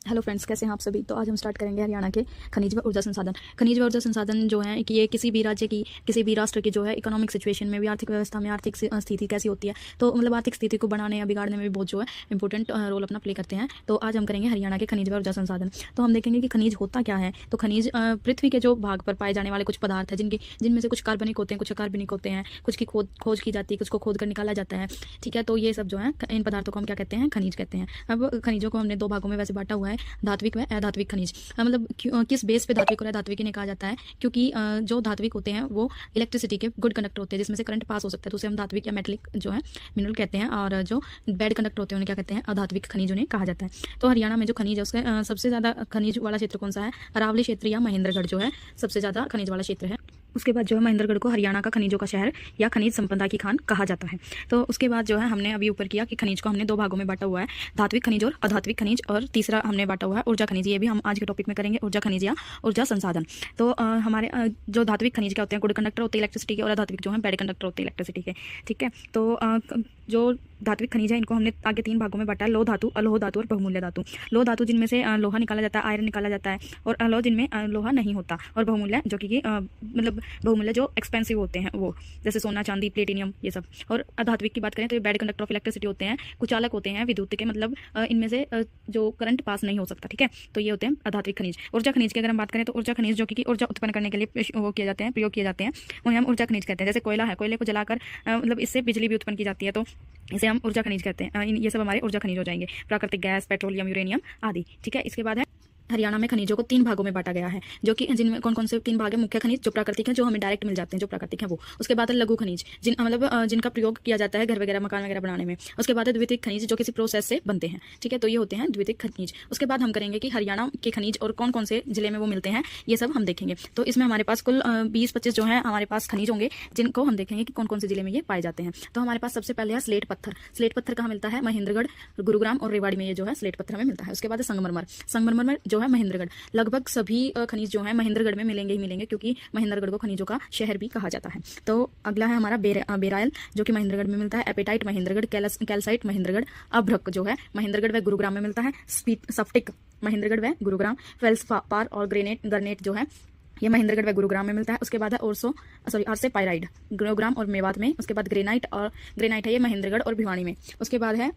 Hello friends, कैसे हैं आप सभी। तो आज हम स्टार्ट करेंगे हरियाणा के खनिज व ऊर्जा संसाधन। खनिज व ऊर्जा संसाधन जो है कि ये किसी भी राज्य की, किसी भी राष्ट्र की जो है इकोनॉमिक सिचुएशन में भी, आर्थिक व्यवस्था में आर्थिक स्थिति कैसी होती है, तो मतलब आर्थिक स्थिति को बढ़ाने या बिगाड़ने में भी बहुत जो है इंपॉर्टेंट रोल अपना प्ले करते हैं। तो आज हम करेंगे हरियाणा के खनिज व ऊर्जा संसाधन। तो हम देखेंगे कि खनिज होता क्या है। तो खनिज पृथ्वी के जो भाग पर पाए जाने वाले कुछ पदार्थ है, जिनमें से कुछ कार्बनिक होते हैं, कुछ अकार्बनिक होते हैं, कुछ की खोज की जाती है, कुछ को खोद कर निकाला जाता है। ठीक है, तो ये सब जो है इन पदार्थों को हम क्या कहते हैं, खनिज कहते हैं। अब खनिजों को हमने दो भागों में वैसे बांटा हुआ है, धात्विक व अधात्विक खनिज। मतलब किस बेस पे धात्विक और अधात्विक इन्हें कहा जाता है, क्योंकि जो धात्विक होते हैं वो इलेक्ट्रिसिटी के गुड कंडक्टर होते हैं, जिसमें से करंट पास हो सकता है, तो उसे हम धात्विक या मेटलिक जो है मिनरल कहते हैं। और जो बैड कंडक्टर होते हैं उन्हें क्या कहते हैं, अधात्विक खनिज उन्हें कहा जाता है। तो हरियाणा में जो खनिज है उसका सबसे ज़्यादा खनिज वाला क्षेत्र कौन सा है, अरावली क्षेत्र या महेंद्रगढ़ जो है सबसे ज़्यादा खनिज वाला क्षेत्र है। उसके बाद जो है महेंद्रगढ़ को हरियाणा का खनिजों का शहर या खनिज संपदा की खान कहा जाता है। तो उसके बाद जो है हमने अभी ऊपर किया कि खनिज को हमने दो भागों में बांटा हुआ है, धात्विक खनिज और अधात्विक खनिज, और तीसरा हमने बांटा हुआ है ऊर्जा खनिज। ये भी हम आज के टॉपिक में करेंगे, ऊर्जा खनिज या ऊर्जा संसाधन। तो हमारे जो धात्विक खनिज क्या होते हैं, गुड कंडक्टर होते हैं इलेक्ट्रिसिटी के, और अधात्विक जो है बैड कंडक्टर होते हैं इलेक्ट्रिसिटी के। ठीक है, तो जो धात्विक खनिज है इनको हमने आगे तीन भागों में बांटा है, लोह धातु, अलोह धातु और बहुमूल्य धातु। लोह धातु जिनमें से लोहा निकाला जाता है, आयरन निकाला जाता है, और अलोह जिनमें लोहा नहीं होता, और बहुमूल्य जो कि मतलब बहुमूल्य जो एक्सपेंसिव होते हैं वो, जैसे सोना, चांदी, प्लेटिनियम, ये सब। और अधात्विक की बात करें तो ये बैड कंडक्टर ऑफ इलेक्ट्रिसिटी होते हैं, कुचालक होते हैं विद्युत के, मतलब इनमें से जो करंट पास नहीं हो सकता। ठीक है, तो ये होते हैं अधात्विक खनिज। ऊर्जा खनिज की अगर हम बात करें तो ऊर्जा खनिज जो कि ऊर्जा उत्पन्न करने के लिए वो किए जाते हैं, प्रयोग किए जाते हैं, उन्हें हम ऊर्जा खनिज कहते हैं। जैसे कोयला है, कोयले को जलाकर मतलब इससे बिजली भी उत्पन्न की जाती है, तो इसे हम ऊर्जा खनिज कहते हैं। ये सब हमारे ऊर्जा खनिज हो जाएंगे, प्राकृतिक गैस, पेट्रोलियम, यूरेनियम आदि। ठीक है, इसके बाद है हरियाणा में खनिजों को तीन भागों में बांटा गया है, जो कि जिनमें कौन कौन से तीन भाग है। मुख्य खनिज जो प्राकृतिक है, जो हमें डायरेक्ट मिल जाते हैं, जो प्राकृतिक है वो। उसके बाद है लघु खनिज, जिनका प्रयोग किया जाता है घर वगैरह, मकान वगैरह बनाने में। उसके बाद है द्वितीयक खनिज, जो किसी प्रोसेस से बनते हैं। ठीक है, तो ये होते हैं द्वितीयक खनिज। उसके बाद हम करेंगे कि हरियाणा के खनिज और कौन कौन से जिले में वो मिलते हैं, ये सब हम देखेंगे। तो इसमें हमारे पास कुल 20-25 जो है हमारे पास खनिज होंगे, जिनको हम देखेंगे कि कौन कौन से जिले में ये पाए जाते हैं। तो हमारे पास सबसे पहले है स्लेट पत्थर। स्लेट पत्थर कहाँ मिलता है, महेंद्रगढ़, गुरुग्राम और रेवाड़ी में ये जो है स्लेट पत्थर में मिलता है। उसके बाद है संगमरमर। संगमरमर जो है महेंद्रगढ़। लगभग सभी खनिज जो है महेंद्रगढ़ में मिलेंगे ही मिलेंगे, क्योंकि महेंद्रगढ़ को खनिजों का शहर भी कहा जाता है। तो अगला है हमारा बेरायल, जो कि महेंद्रगढ़ में मिलता है। एपेटाइट महेंद्रगढ़, कैल्साइट महेंद्रगढ़, अभ्रक जो है महेंद्रगढ़ व गुरुग्राम में मिलता है। स्फटिक महेंद्रगढ़ व गुरुग्राम, फेल्सपार और गरनेट जो है ये महेंद्रगढ़ व गुरुग्राम में मिलता है। उसके बाद है आर्से पायराइड, गुरुग्राम और मेवात में। उसके बाद ग्रेनाइट है ये महेंद्रगढ़ और भिवानी में। उसके बाद है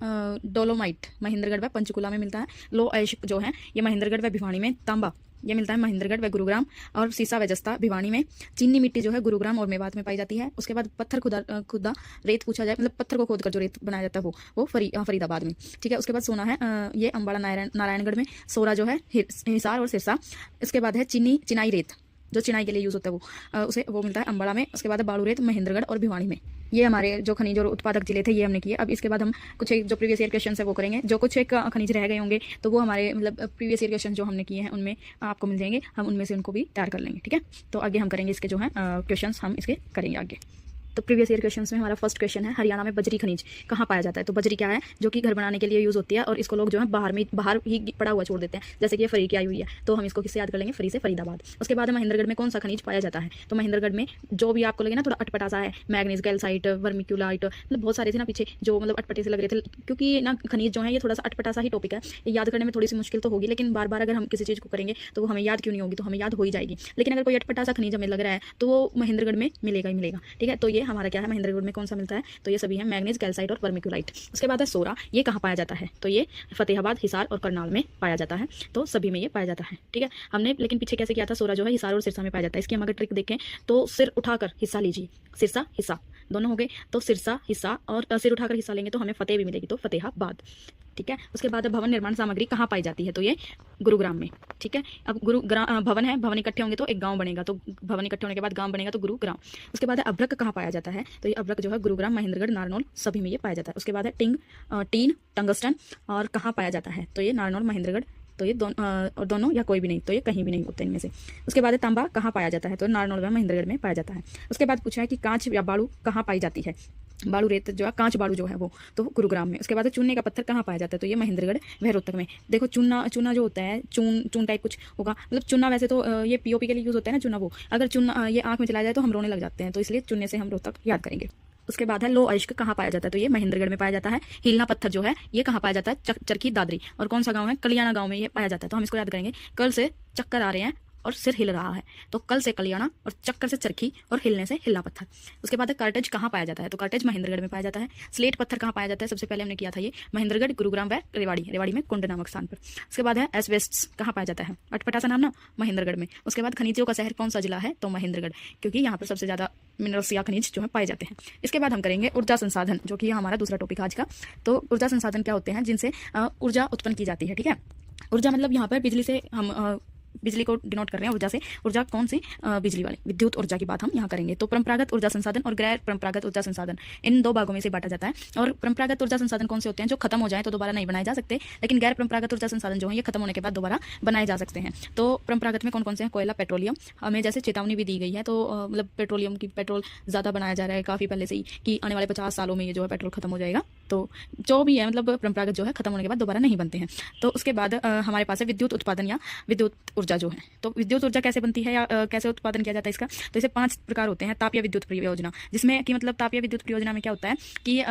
डोलोमाइट, महेंद्रगढ़ व पंचकुला में मिलता है। लो ऐश जो है ये महेंद्रगढ़ व भिवानी में। तांबा ये मिलता है महेंद्रगढ़ व गुरुग्राम, और सीसा व जस्ता भिवानी में। चीनी मिट्टी जो है गुरुग्राम और मेवात में पाई जाती है। उसके बाद पत्थर खुदा रेत पूछा जाए, मतलब पत्थर को खोदकर जो रेत बनाया जाता है वो फरीदाबाद में। ठीक है, उसके बाद सोना है ये अम्बाड़ा नारायणगढ़ में। सोरा जो है हिसार और सिरसा। इसके बाद है चिनाई रेत, जो चिनाई के लिए यूज होता है वो मिलता है अम्बाड़ा में। उसके बाद बालू रेत महेंद्रगढ़ और भिवानी में। ये हमारे जो खनिज और उत्पादक जिले थे ये हमने किए। अब इसके बाद हम कुछ एक जो प्रीवियस ईयर क्वेश्चन है वो करेंगे। जो कुछ एक खनिज रह गए होंगे तो वो हमारे मतलब प्रीवियस ईयर क्वेश्चन जो हमने किए हैं उनमें आपको मिल जाएंगे, हम उनमें से उनको भी तैयार कर लेंगे। ठीक है, तो आगे हम करेंगे इसके जो है क्वेश्चन हम इसके करेंगे आगे। तो प्रीवियस ईयर क्वेश्चंस में हमारा फर्स्ट क्वेश्चन है, हरियाणा में बजरी खनिज कहाँ पाया जाता है। तो बजरी क्या है, जो कि घर बनाने के लिए यूज होती है, और इसको लोग जो है बाहर ही पड़ा हुआ छोड़ देते हैं, जैसे कि ये फरी की आई हुई है, तो हम इसको किससे याद कर लेंगे, फरी से फरीदाबाद। उसके बाद महेंद्रगढ़ में कौन सा खनिज पाया जाता है। तो महेंद्रगढ़ में जो भी आपको लगे ना थोड़ा अटपटा सा है, मैग्नीज, कैल्साइट, वर्मिक्यूलाइट, मतलब बहुत सारे थे ना पीछे जो मतलब अटपटे से लग रहे थे, क्योंकि ना खनिज जो है ये थोड़ा सा अटपटा सा ही टॉपिक है, याद करने में थोड़ी सी मुश्किल तो होगी, लेकिन बार बार अगर हम किसी चीज़ को करेंगे तो वो हमें याद क्यों नहीं होगी, तो हमें याद हो ही जाएगी। लेकिन अगर कोई अटपटा सा खनिज हमें लग रहा है तो वो महेंद्रगढ़ में मिलेगा ही मिलेगा। ठीक है, तो ये हमारा क्या है, महेंद्रगढ़ में कौन सा मिलता है, तो ये सभी है मैग्नीज, कैल्साइट और वर्मिक्यूलाइट। उसके बाद है सोरा, ये कहाँ पाया जाता है, तो ये फतेहाबाद, हिसार और करनाल में पाया जाता है। तो सभी में ये पाया जाता है। ठीक है, हमने लेकिन पीछे कैसे किया था, सोरा जो है हिसार और सिरसा में पाया जाता है। इसकी हम अगर ट्रिक देखें तो सिर उठाकर हिस्सा लीजिए, सिरसा हिस्सा दोनों हो गए, तो सिरसा हिस्सा और सिर उठाकर हिस्सा लेंगे तो हमें फतेह भी मिलेगी, तो फतेहाबाद। ठीक है, उसके बाद भवन निर्माण सामग्री कहाँ पाई जाती है, तो ये गुरुग्राम में। ठीक है, अब भवन है, भवन इकट्ठे होंगे तो एक गांव बनेगा, तो भवन इकट्ठे होने के बाद गांव बनेगा तो गुरुग्राम। उसके बाद है अभ्रक कहाँ पाया जाता है, तो ये अभ्रक जो है गुरुग्राम, महेंद्रगढ़, नारनौल सभी में ये पाया जाता है। उसके बाद है टीन, टंगस्टन और कहाँ पाया जाता है, तो ये नारनौल, महेंद्रगढ़, तो ये दोनों या कोई भी नहीं, तो ये कहीं भी नहीं होते इनमें से। उसके बाद तांबा कहाँ पाया जाता है, तो नारनौल व महेंद्रगढ़ में पाया जाता है। उसके बाद पूछा है कि कांच या बालू कहाँ पाई जाती है, बालू रेत जो है, कांच बालू जो है वो तो गुरुग्राम में। उसके बाद चूने का पत्थर कहाँ पाया जाता है, तो ये महेंद्रगढ़ व रोहतक में। देखो चूना जो होता है, चून टाइप कुछ होगा, मतलब चूना वैसे तो ये पीओपी के लिए यूज होता है ना चूना, वो अगर चूना ये आंख में चला जाए तो हम रोने लग जाते हैं, तो इसलिए चूने से हम रोहतक याद करेंगे। उसके बाद है लो अयस्क कहाँ पाया जाता है, तो ये महेंद्रगढ़ में पाया जाता है। हिलना पत्थर जो है ये कहाँ पाया जाता है, चरखी दादरी। और कौन सा गांव है, कलियाना गांव में ये पाया जाता है। तो हम इसको याद करेंगे, कल से चक्कर आ रहे हैं और सिर हिल रहा है, तो कल से कलियाना और चक्कर से चरखी और हिलने से हिलना पत्थर। उसके बाद है कार्टेज कहाँ पाया जाता है, तो कार्टेज महेंद्रगढ़ में पाया जाता है। स्लेट पत्थर कहाँ पाया जाता है, सबसे पहले हमने किया था ये महेंद्रगढ़, गुरुग्राम व रेवाड़ी में कुंड नामक स्थान पर। उसके बाद है एस्बेस्टस कहाँ पाया जाता है, अटपटा सा नाम ना, महेंद्रगढ़ में। उसके बाद खनिजों का शहर कौन सा जिला है, तो महेंद्रगढ़, क्योंकि यहाँ पर सबसे ज्यादा मिनरल्स या खनिज जो है पाए जाते हैं। इसके बाद हम करेंगे ऊर्जा संसाधन, जो कि हमारा दूसरा टॉपिक आज का। तो ऊर्जा संसाधन क्या होते हैं, जिनसे ऊर्जा उत्पन्न की जाती है। ठीक है, ऊर्जा मतलब यहाँ पर बिजली से हम बिजली को डिनोट कर रहे हैं ऊर्जा से। ऊर्जा कौन सी, बिजली वाली विद्युत ऊर्जा की बात हम यहाँ करेंगे। तो परंपरागत ऊर्जा संसाधन और गैर परंपरागत ऊर्जा संसाधन, इन दो भागों में से बांटा जाता है। और परंपरागत ऊर्जा संसाधन कौन से होते हैं, जो खत्म हो जाए तो दोबारा नहीं बनाए जा सकते, लेकिन गैर परंपरागत ऊर्जा संसाधन जो है ये खत्म होने के बाद दोबारा बनाए जा सकते हैं। तो परंपरागत में कौन कौन से हैं, कोयला, पेट्रोलियम। हमें जैसे चेतावनी भी दी गई है, तो मतलब पेट्रोल ज़्यादा बनाया जा रहा है काफ़ी पहले से ही, कि आने वाले 50 सालों में ये जो है पेट्रोल खत्म हो जाएगा। तो जो भी है मतलब परंपरागत जो है खत्म होने के बाद दोबारा नहीं बनते हैं। तो उसके बाद हमारे पास है विद्युत उत्पादन या विद्युत ऊर्जा जो है। तो विद्युत ऊर्जा कैसे बनती है या कैसे उत्पादन किया जाता है इसका, तो इसे 5 प्रकार होते हैं। तापीय विद्युत परियोजना, जिसमें कि मतलब तापीय विद्युत परियोजना में क्या होता है कि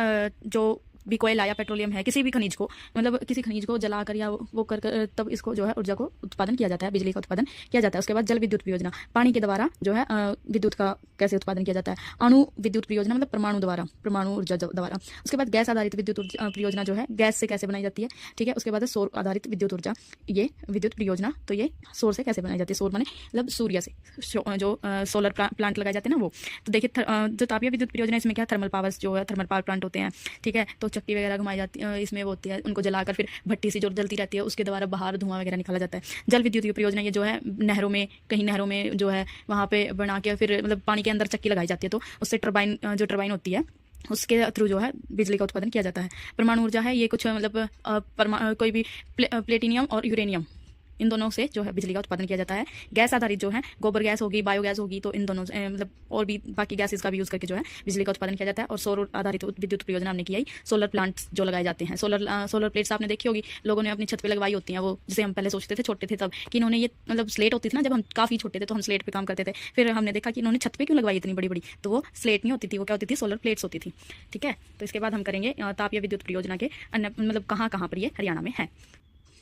जो भी कोयला या पेट्रोलियम है, किसी भी खनिज को, मतलब किसी खनिज को जलाकर या वो कर तब इसको जो है ऊर्जा को उत्पादन किया जाता है, बिजली का उत्पादन किया जाता है। उसके बाद जल विद्युत परियोजना, पानी के द्वारा जो है विद्युत का कैसे उत्पादन किया जाता है। अणु विद्युत परियोजना मतलब परमाणु ऊर्जा द्वारा। उसके बाद गैस आधारित विद्युत परियोजना जो है गैस से कैसे बनाई जाती है। ठीक है, उसके बाद सौर आधारित विद्युत ऊर्जा, ये विद्युत परियोजना, तो ये सौर से कैसे बनाई जाती है। सौर माने मतलब सूर्य से, जो सोलर प्लांट लगाए जाते हैं ना वो। तो देखिए जो तापीय विद्युत परियोजना, इसमें क्या थर्मल पावर्स जो है, थर्मल पावर प्लांट होते हैं। ठीक है, तो चक्की वगैरह घुमाई जाती है, इसमें वो होती है, उनको जलाकर फिर भट्टी से जो जलती रहती है उसके द्वारा बाहर धुआं वगैरह निकाला जाता है। जल विद्युत परियोजना ये जो है नहरों में, कहीं नहरों में जो है वहाँ पे बना के फिर मतलब पानी के अंदर चक्की लगाई जाती है, तो उससे टरबाइन होती है, उसके थ्रू जो है बिजली का उत्पादन किया जाता है। परमाणु ऊर्जा है ये कुछ मतलब कोई भी प्लेटिनियम और यूरेनियम, इन दोनों से जो है बिजली का उत्पादन किया जाता है। गैस आधारित जो है गोबर गैस होगी, बायोगैस होगी, तो इन दोनों मतलब और भी बाकी गैसेस का भी यूज़ करके जो है बिजली का उत्पादन किया जाता है। और सौर आधारित विद्युत परियोजना हमने किया ही, सोलर प्लांट्स जो लगाए जाते हैं। सोलर प्लेट्स आपने देखी होगी, लोगों ने अपनी छत पे लगवाई होती हैं, वो जिसे हम पहले सोचते थे छोटे थे तब कि इन्होंने ये मतलब स्लेट होती थी ना, जब हम काफ़ी छोटे थे तो हम स्लेट पे काम करते थे, फिर हमने देखा कि इन्होंने छत पे क्यों लगवाई इतनी बड़ी बड़ी, तो वो स्लेट नहीं होती थी, वो क्या होती थी, सोलर प्लेट्स होती थी। ठीक है, तो इसके बाद हम करेंगे तापीय विद्युत परियोजना के अन्य मतलब कहाँ कहाँ पर ये हरियाणा में है।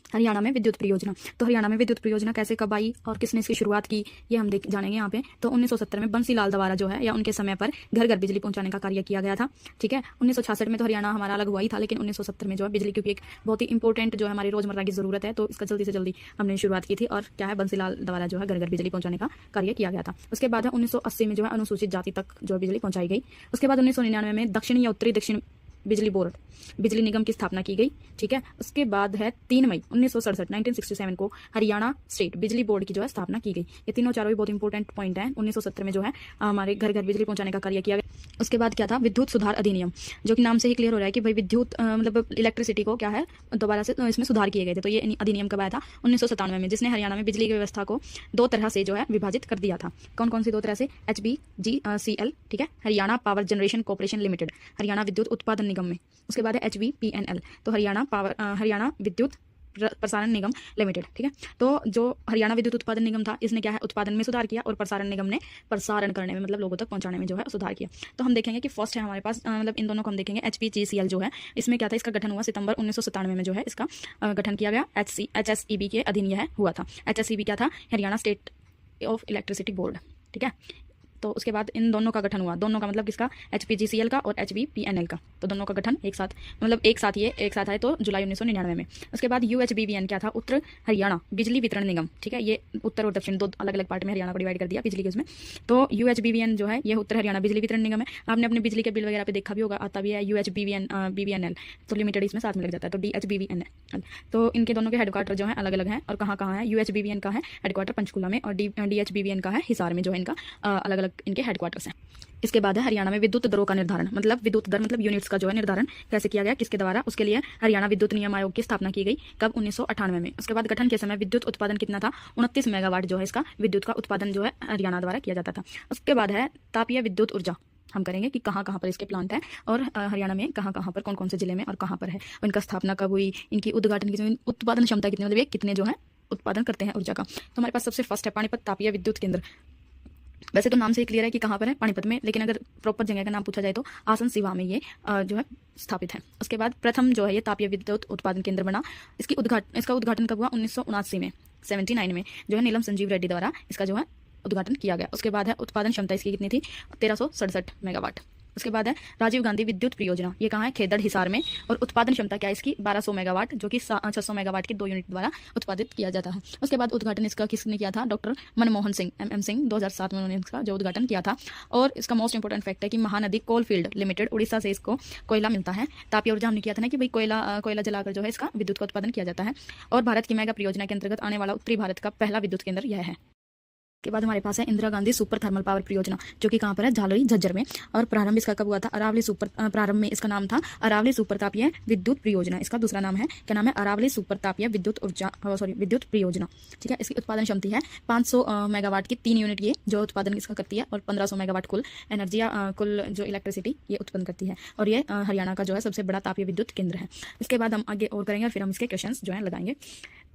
हरियाणा में विद्युत परियोजना, तो हरियाणा में विद्युत परियोजना कैसे कब आई और किसने इसकी शुरुआत की, ये हम जानेंगे यहाँ पे। तो 1970 में बंसीलाल द्वारा जो है या उनके समय पर घर घर बिजली पहुंचाने का कार्य किया गया था। ठीक है, 1966 में तो हरियाणा हमारा अलग हुआ ही था, लेकिन 1970 में जो है बिजली, क्योंकि एक बहुत ही इंपॉर्टेंट जो है हमारी रोजमर्रा की जरूरत है, तो इसका जल्दी से जल्दी हमने शुरुआत की थी। और क्या है, बंसीलाल द्वारा जो है घर घर बिजली पहुंचाने का कार्य किया गया था। उसके बाद 1980 में जो है अनुसूचित जाति तक जो बिजली पहुंचाई गई। उसके बाद 1999 में दक्षिणी या उत्तरी दक्षिण बिजली बोर्ड, बिजली निगम की स्थापना की गई। ठीक है, उसके बाद है 3 मई 1967 को हरियाणा स्टेट बिजली बोर्ड की जो है स्थापना की गई। ये तीनों चारों भी बहुत इंपॉर्टेंट पॉइंट हैं। 1970 में जो है हमारे घर घर बिजली पहुंचाने का कार्य किया गया। उसके बाद क्या था, विद्युत सुधार अधिनियम, जो कि नाम से ही क्लियर हो रहा है कि भाई विद्युत मतलब इलेक्ट्रिसिटी को क्या है दोबारा से इसमें सुधार किए गए थे। तो ये अधिनियम कब आया था, 1997 में, जिसने हरियाणा में बिजली की व्यवस्था को 2 तरह से जो है विभाजित कर दिया था। कौन कौन सी 2 तरह से, HBGCL, ठीक है, Haryana power generation corporation limited, Haryana विद्युत उत्पादन निगम में। उसके बाद है HBPNL, तो हरियाणा विद्युत प्रसारण निगम लिमिटेड। ठीक है, तो जो हरियाणा विद्युत उत्पादन निगम था, इसने क्या है उत्पादन में सुधार किया, और प्रसारण निगम ने प्रसारण करने में मतलब लोगों तक पहुंचाने में जो है सुधार किया। तो हम देखेंगे कि फर्स्ट है हमारे पास मतलब इन दोनों को हम देखेंगे। HPGCL जो है, इसमें क्या था, इसका गठन हुआ सितंबर 1997 में जो है इसका गठन किया गया। HSEB के अधीन यह हुआ था। HSEB क्या था, Haryana state of electricity board. ठीक है, तो उसके बाद इन दोनों का गठन हुआ, दोनों का मतलब किसका, HPGCL का और HBPNL का, तो दोनों का गठन एक साथ मतलब एक साथ आए तो जुलाई 1999 में। उसके बाद UHBVN क्या था, उत्तर हरियाणा बिजली वितरण निगम। ठीक है, ये उत्तर और दक्षिण 2 अलग अलग पार्ट में हरियाणा को डिवाइड कर दिया बिजली के उसमें। तो UHBVN जो है ये उत्तर हरियाणा बिजली वितरण निगम है। आपने अपने बिजली के बिल वगैरह पे देखा भी होगा, आता भी है BVNL, तो लिमिटेड इसमें साथ में लग जाता है, तो DHBVNL। तो इनके दोनों के हेडक्वार्टर जो है अलग अलग हैं, और कहाँ कहाँ है, UHBVN का है हेडक्वार्टर पंचकुला में, और DHBVN का है हिसार में, जो है इनका अलग अलग इनके हेडक्वार्टर्स हैं। इसके बाद है हरियाणा में विद्युत दरों का निर्धारण, मतलब विद्युत दर मतलब यूनिट्स का जो है निर्धारण कैसे किया गया, किसके द्वारा, उसके लिए हरियाणा विद्युत नियम आयोग की स्थापना की गई, कब, 1998 में। उसके बाद गठन के समय विद्युत उत्पादन कितना था, 29 मेगावाट जो है इसका विद्युत का उत्पादन जो है हरियाणा द्वारा किया जाता था। उसके बाद है तापीय विद्युत ऊर्जा, हम करेंगे कि कहाँ कहाँ पर इसके प्लांट हैं, और हरियाणा में कहाँ कहाँ पर कौन कौन से जिले में और कहाँ पर है, इनका स्थापना कब हुई, इनकी उद्घाटन की उत्पादन क्षमता कितनी, मतलब ये कितने जो है उत्पादन करते हैं ऊर्जा का। तो हमारे पास सबसे फर्स्ट है पानीपत तापीय विद्युत केंद्र, वैसे तो नाम से ही क्लियर है कि कहाँ पर है, पानीपत में, लेकिन अगर प्रॉपर जगह का नाम पूछा जाए तो आसन सिवा में ये जो है स्थापित है। उसके बाद प्रथम जो है ये तापीय विद्युत उत्पादन केंद्र बना। इसका उद्घाटन कब हुआ? 1979 में, 79 में जो है नीलम संजीव रेड्डी द्वारा इसका जो है उद्घाटन किया गया। उसके बाद है उत्पादन क्षमता इसकी कितनी थी? 1367 मेगावाट। उसके बाद है राजीव गांधी विद्युत परियोजना, ये कहाँ है? खेदड़ हिसार में, और उत्पादन क्षमता क्या है इसकी? 1200 मेगावाट, जो कि 600 मेगावाट की 2 यूनिट द्वारा उत्पादित किया जाता है। उसके बाद उद्घाटन इसका किसने किया था? डॉक्टर मनमोहन सिंह, MM सिंह, 2007 में उन्होंने इसका जो उद्घाटन किया था। और इसका मोस्ट इंपोर्टेंट फैक्ट है कि महानदी कोलफील्ड लिमिटेड उड़ीसा से इसको कोयला मिलता है। तापीय ऊर्जा हमने किया था ना कि भाई कोयला जलाकर जो है इसका विद्युत का उत्पादन किया जाता है। और भारत की मेगा परियोजना के अंतर्गत आने वाला उत्तरी भारत का पहला विद्युत केंद्र यह है। के बाद हमारे पास है Indira Gandhi super thermal power परियोजना, जो कि कहाँ पर है? झालरी झज्जर में। और प्रारंभ इसका कब हुआ था? प्रारंभ में इसका नाम था अरावली सुपर तापीय विद्युत परियोजना। इसका दूसरा नाम है, क्या नाम है? अरावली सुपर तापीय विद्युत परियोजना। ठीक है। इसकी उत्पादन क्षमता है 500 मेगावाट की 3 यूनिट ये जो उत्पादन इसका करती है, और 1500 मेगावाट कुल एनर्जी या कुल जो इलेक्ट्रिसिटी ये उत्पन्न करती है। और ये हरियाणा का जो है सबसे बड़ा तापीय विद्युत केंद्र है। इसके बाद हम आगे और करेंगे और फिर हम इसके क्वेश्चन जो है लगाएंगे।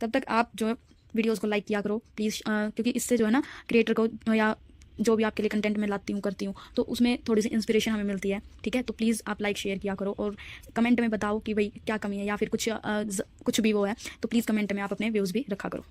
तब तक आप जो वीडियोस को लाइक किया करो प्लीज़, क्योंकि इससे जो है ना क्रिएटर को या जो भी आपके लिए कंटेंट मैं लाती हूँ करती हूँ तो उसमें थोड़ी सी इंस्पिरेशन हमें मिलती है। ठीक है, तो प्लीज़ आप लाइक शेयर किया करो और कमेंट में बताओ कि भाई क्या कमी है या फिर कुछ भी वो है, तो प्लीज़ कमेंट में आप अपने व्यूज़ भी रखा करो।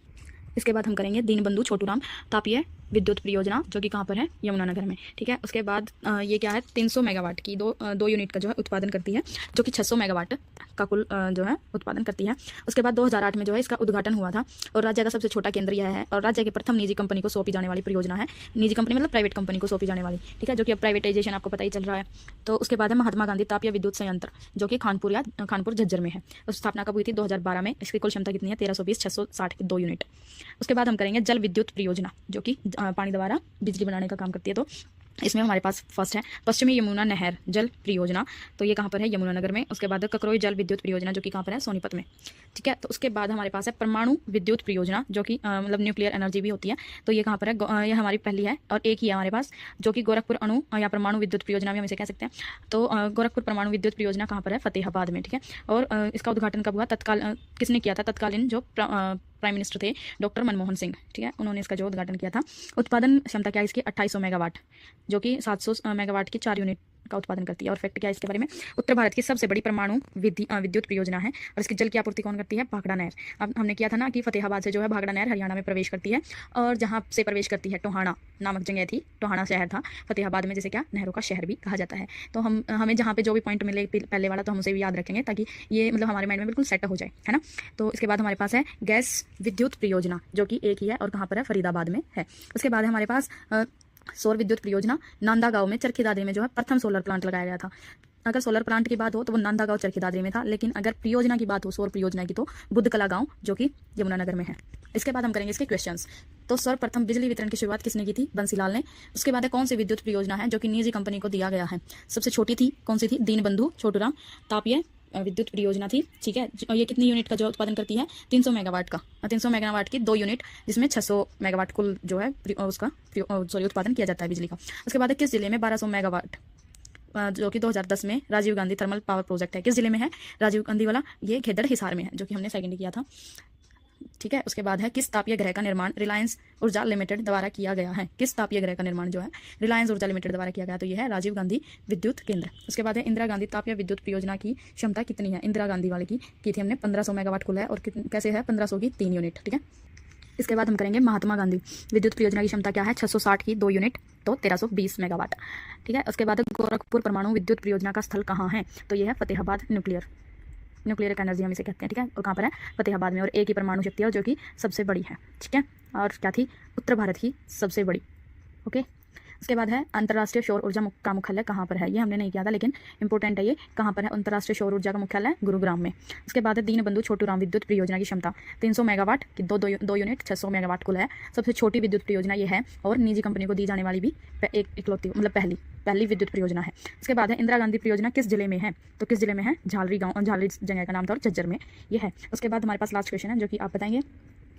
इसके बाद हम करेंगे दीनबंधु छोटूराम तापीय विद्युत परियोजना, जो कि कहाँ पर है? यमुनानगर में। ठीक है। उसके बाद ये क्या है? 300 मेगावाट की दो यूनिट का जो है उत्पादन करती है, जो कि 600 मेगावाट का कुल जो है उत्पादन करती है। उसके बाद 2008 में जो है इसका उद्घाटन हुआ था, और राज्य का सबसे छोटा केंद्र यह है, और राज्य के प्रथम निजी कंपनी को सौंपी जाने वाली परियोजना है। निजी कंपनी मतलब प्राइवेट कंपनी को सौंपी जाने वाली, ठीक है, जो कि अब प्राइवेटाइजेशन आपको पता ही चल रहा है। तो उसके बाद है महात्मा गांधी तापीय विद्युत संयंत्र, जो कि खानपुर झज्जर में है। उस स्थापना कब हुई थी? 2012 में। इसकी कुल क्षमता कितनी है? 1320 660 की 2 यूनिट। उसके बाद हम करेंगे जल विद्युत परियोजना, जो कि पानी द्वारा बिजली बनाने का काम करती है। तो इसमें हमारे पास फर्स्ट है पश्चिमी यमुना नहर जल परियोजना, तो ये कहाँ पर है? यमुनानगर में। उसके बाद ककरोई जल विद्युत परियोजना, जो कि कहाँ पर है? सोनीपत में। ठीक है। तो उसके बाद हमारे पास है परमाणु विद्युत परियोजना, जो कि मतलब न्यूक्लियर एनर्जी भी होती है। तो ये कहाँ पर है? ये हमारी पहली है और एक ही है हमारे पास, जो कि गोरखपुर अणु या परमाणु विद्युत परियोजना भी हम इसे कह सकते हैं। तो गोरखपुर परमाणु विद्युत परियोजना कहाँ पर है? फतेहाबाद में। ठीक है। और इसका उद्घाटन कब हुआ? किसने किया था? तत्कालीन जो प्राइम मिनिस्टर थे डॉक्टर मनमोहन सिंह। ठीक है, उन्होंने इसका जो उद्घाटन किया था। उत्पादन क्षमता क्या है इसकी? 2800 मेगावाट, जो कि 700 मेगावाट की 4 यूनिट का उत्पादन करती है। और फैक्ट क्या है इसके बारे में? उत्तर भारत की सबसे बड़ी परमाणु विद्युत परियोजना है। और इसकी जल की आपूर्ति कौन करती है? भाखड़ा नहर। अब हमने किया था ना कि फतेहाबाद से जो है भाखड़ा नहर हरियाणा में प्रवेश करती है, और जहाँ से प्रवेश करती है टोहाना नामक जगह थी, टोहाना शहर था फतेहाबाद में, जैसे क्या नहरों का शहर भी कहा जाता है। तो हमें जहाँ पे जो भी पॉइंट मिले पहले वाला, तो हम उसे भी याद रखेंगे ताकि ये मतलब हमारे माइंड में बिल्कुल सेट हो जाए, है ना। तो इसके बाद हमारे पास है गैस विद्युत परियोजना, जो कि एक ही है और कहाँ पर है? फरीदाबाद में है। उसके बाद है हमारे पास सौर विद्युत परियोजना, नांदा गांव में चरखी दादरी में जो है प्रथम सोलर प्लांट लगाया गया था। अगर सोलर प्लांट की बात हो तो वो नांदा गांव चरखी दादरी में था, लेकिन अगर परियोजना की बात हो सौर परियोजना की, तो बुद्धकला गांव, जो कि यमुनानगर में है। इसके बाद हम करेंगे इसके क्वेश्चंस। तो सर्वप्रथम बिजली वितरण की शुरुआत किसने की थी? बंसीलाल ने। उसके बाद है कौन सी विद्युत परियोजना है जो कि निजी कंपनी को दिया गया है? सबसे छोटी थी, कौन सी थी? दीनबंधु छोटूराम तापीय विद्युत परियोजना थी। ठीक है। ये कितनी यूनिट का जो उत्पादन करती है? 300 मेगावाट का, 300 मेगावाट की 2 यूनिट, जिसमें 600 मेगावाट कुल जो है उसका उत्पादन किया जाता है बिजली का। उसके बाद है किस जिले में 1200 मेगावाट, जो कि 2010 में Rajiv Gandhi thermal power project है? किस जिले में है राजीव गांधी वाला? ये खेदड़ हिसार में है, जो कि हमने सेकंड किया था। ठीक है। उसके बाद है किस तापीय ग्रह का निर्माण रिलायंस ऊर्जा लिमिटेड द्वारा किया गया है? किस तापीय ग्रह का निर्माण जो है रिलायंस ऊर्जा लिमिटेड द्वारा किया गया? तो यह है राजीव गांधी विद्युत केंद्र। उसके बाद है इंदिरा गांधी तापीय विद्युत परियोजना की क्षमता कितनी है? इंदिरा गांधी वाले की थी हमने 1500 मेगावाट कुल है, और कैसे है? 1500 की 3 यूनिट। ठीक है। इसके बाद हम करेंगे महात्मा गांधी विद्युत परियोजना की क्षमता क्या है? 660 की 2 यूनिट, तो 1320 मेगावाट। ठीक है। उसके बाद गोरखपुर परमाणु विद्युत परियोजना का स्थल कहाँ है? तो यह है फतेहाबाद न्यूक्लियर एनर्जी हम इसे कहते हैं। ठीक है। और कहाँ पर है? फतेहाबाद में। और एक ही परमाणु शक्ति है जो कि सबसे बड़ी है। ठीक है। और क्या थी? उत्तर भारत की सबसे बड़ी। ओके। उसके बाद है अंतर्राष्ट्रीय सौर ऊर्जा का मुख्यालय कहाँ पर है? ये हमने नहीं किया था, लेकिन इंपॉर्टेंट है ये। कहाँ पर है अंतर्राष्ट्रीय सौर ऊर्जा का मुख्यालय? गुरुग्राम में। उसके बाद है दीनबंधु छोटूराम विद्युत परियोजना की क्षमता 300 मेगावाट की दो यूनिट, 600 मेगावाट कुल है। सबसे छोटी विद्युत परियोजना ये है, और निजी कंपनी को दी जाने वाली भी इकलौती मतलब पहली विद्युत परियोजना है। उसके बाद है इंदिरा गांधी परियोजना किस जिले में है? तो किस जिले में है? झालरी जगह का नाम था, और झज्जर में ये है। उसके बाद हमारे पास लास्ट क्वेश्चन है, जो कि आप बताएंगे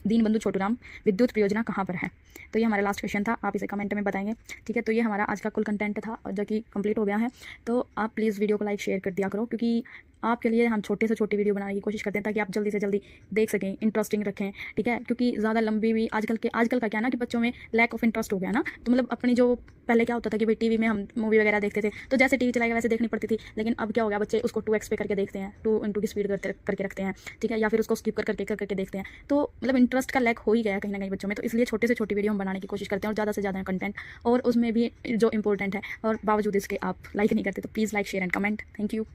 दीनबंधु छोटूराम विद्युत परियोजना कहाँ पर है? तो ये हमारा लास्ट क्वेश्चन था, आप इसे कमेंट में बताएंगे। ठीक है। तो ये हमारा आज का कुल कंटेंट था, जो कि कंप्लीट हो गया है। तो आप प्लीज़ वीडियो को लाइक शेयर कर दिया करो, क्योंकि आपके लिए हम छोटे से छोटी वीडियो बनाने की कोशिश करते हैं ताकि आप जल्दी से जल्दी देख सकें, इंटरेस्टिंग रखें, ठीक है। क्योंकि ज़्यादा लंबी भी आजकल का क्या है ना कि बच्चों में लैक ऑफ इंटरेस्ट हो गया ना। तो मतलब अपनी जो पहले क्या होता था कि भाई टीवी में हम मूवी वगैरह देखते थे, तो जैसे टीवी चलाएगा वैसे देखनी पड़ती थी। लेकिन अब क्या हो गया, बच्चे उसको 2x पे करके देखते हैं, 2 की स्पीड करके रखते हैं, ठीक है, या फिर उसको स्किप करके देखते हैं। तो मतलब इंटरेस्ट का लैक हो ही गया है कहीं ना कहीं बच्चों में। तो इसलिए छोटे से छोटी वीडियो हम बनाने की कोशिश करते हैं और ज़्यादा से ज़्यादा कंटेंट, और उसमें भी जो इंपॉर्टेंट है, और बावजूद इसके आप लाइक नहीं करते। तो please like, share and comment. Thank you.